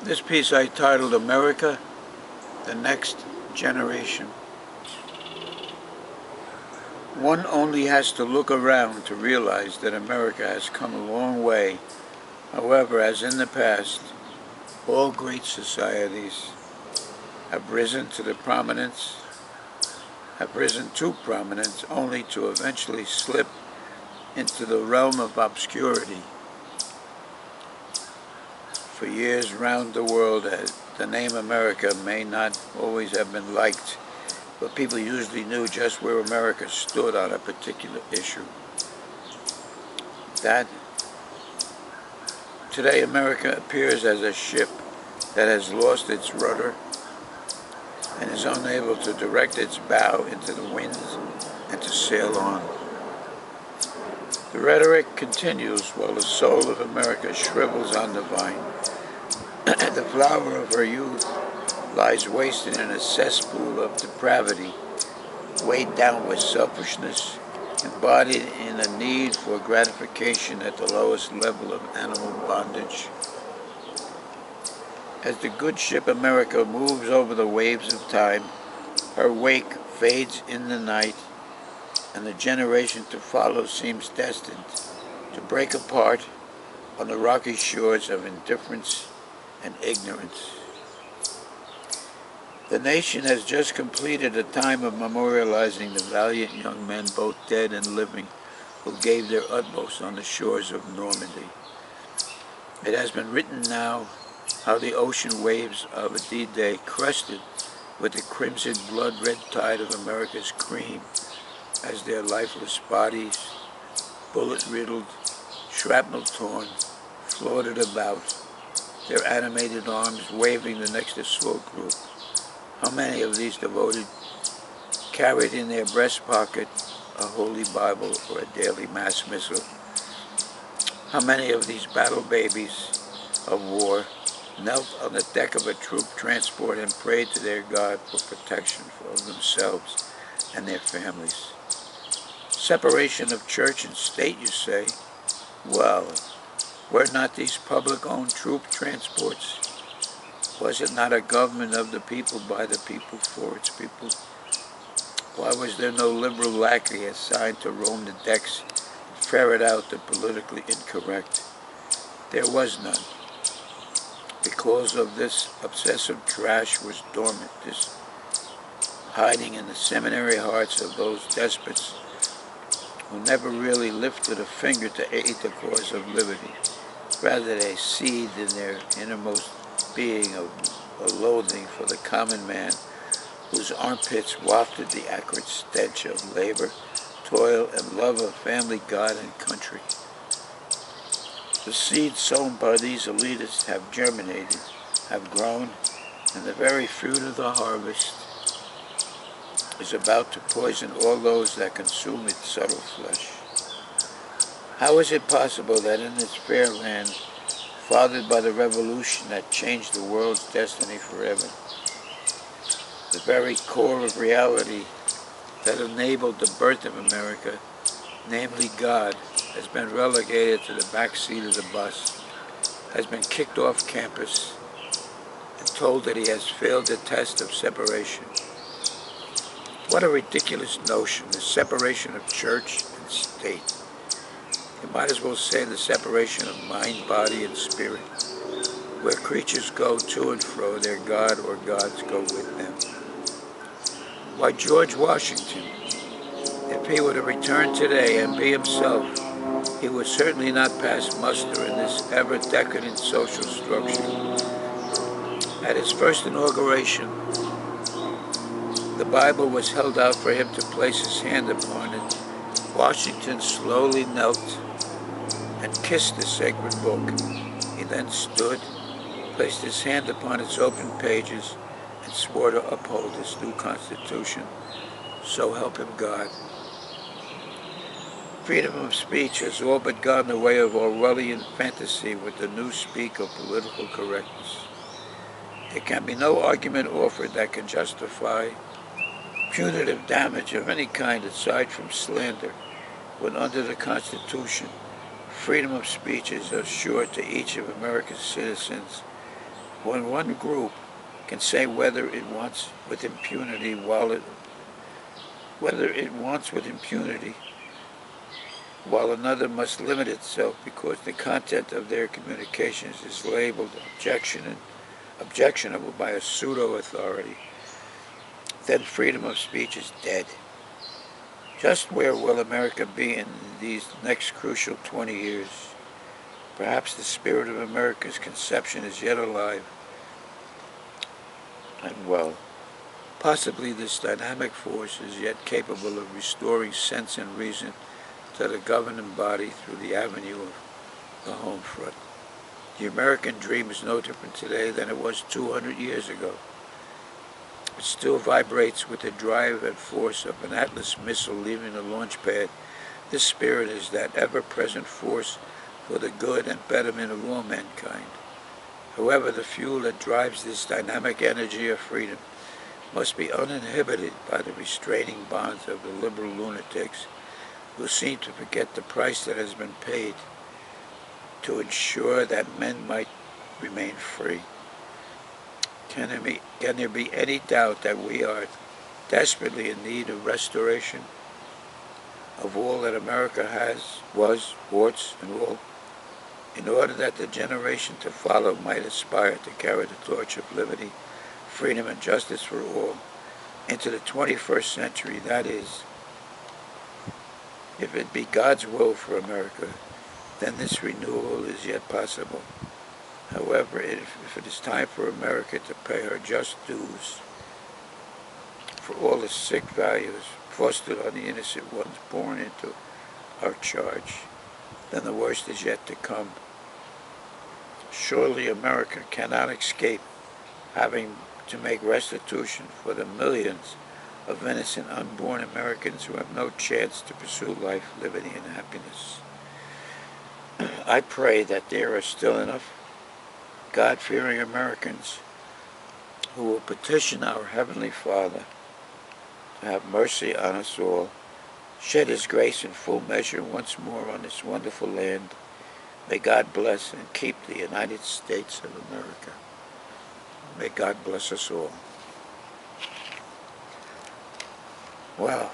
This piece I titled America, the Next Generation. One only has to look around to realize that America has come a long way. However, as in the past, all great societies have risen to prominence only to eventually slip into the realm of obscurity. For years round the world, the name America may not always have been liked, but people usually knew just where America stood on a particular issue. That today America appears as a ship that has lost its rudder and is unable to direct its bow into the winds and to sail on. The rhetoric continues while the soul of America shrivels on the vine. The flower of her youth lies wasted in a cesspool of depravity, weighed down with selfishness, embodied in a need for gratification at the lowest level of animal bondage. As the good ship America moves over the waves of time, her wake fades in the night, and the generation to follow seems destined to break apart on the rocky shores of indifference and ignorance. The nation has just completed a time of memorializing the valiant young men, both dead and living, who gave their utmost on the shores of Normandy. It has been written now how the ocean waves of a D-Day crested with the crimson blood-red tide of America's cream as their lifeless bodies, bullet-riddled, shrapnel-torn, floated about, their animated arms waving the next assault group. How many of these devoted carried in their breast pocket a holy Bible or a daily mass missal? How many of these battle babies of war knelt on the deck of a troop transport and prayed to their God for protection for themselves and their families? Separation of church and state, you say? Well, were not these public-owned troop transports? Was it not a government of the people, by the people, for its people? Why was there no liberal lackey assigned to roam the decks and ferret out the politically incorrect? There was none. Because of this obsessive trash was dormant, this hiding in the seminary hearts of those despots who never really lifted a finger to aid the cause of liberty. Rather, they seethed in their innermost being a loathing for the common man, whose armpits wafted the acrid stench of labor, toil, and love of family, God, and country. The seeds sown by these elitists have germinated, have grown, and the very fruit of the harvest is about to poison all those that consume its subtle flesh. How is it possible that in this fair land, fathered by the revolution that changed the world's destiny forever, the very core of reality that enabled the birth of America, namely God, has been relegated to the back seat of the bus, has been kicked off campus, and told that he has failed the test of separation? What a ridiculous notion, the separation of church and state. You might as well say the separation of mind, body, and spirit. Where creatures go to and fro, their God or gods go with them. Why, George Washington, if he were to return today and be himself, he would certainly not pass muster in this ever-decadent social structure. At his first inauguration, the Bible was held out for him to place his hand upon it. Washington slowly knelt and kissed the sacred book. He then stood, placed his hand upon its open pages, and swore to uphold his new Constitution. So help him God. Freedom of speech has all but gone the way of Orwellian fantasy with the new speak of political correctness. There can be no argument offered that can justify punitive damage of any kind aside from slander, when under the Constitution, freedom of speech is assured to each of America's citizens When one group can say whether it wants with impunity, while another must limit itself because the content of their communications is labeled objectionable by a pseudo-authority, then freedom of speech is dead. Just where will America be in these next crucial 20 years? Perhaps the spirit of America's conception is yet alive and well. Possibly this dynamic force is yet capable of restoring sense and reason to the governing body through the avenue of the home front. The American dream is no different today than it was 200 years ago. It still vibrates with the drive and force of an Atlas missile leaving the launch pad. This spirit is that ever-present force for the good and betterment of all mankind. However, the fuel that drives this dynamic energy of freedom must be uninhibited by the restraining bonds of the liberal lunatics who seem to forget the price that has been paid to ensure that men might remain free. Can there be any doubt that we are desperately in need of restoration of all that America was, warts and all, in order that the generation to follow might aspire to carry the torch of liberty, freedom, and justice for all into the 21st century? That is, if it be God's will for America, then this renewal is yet possible. However, if it is time for America to pay her just dues for all the sick values fostered on the innocent ones born into our charge, then the worst is yet to come. Surely America cannot escape having to make restitution for the millions of innocent unborn Americans who have no chance to pursue life, liberty, and happiness. I pray that there are still enough God-fearing Americans who will petition our Heavenly Father to have mercy on us all, shed His grace in full measure once more on this wonderful land. May God bless and keep the United States of America. May God bless us all. Wow.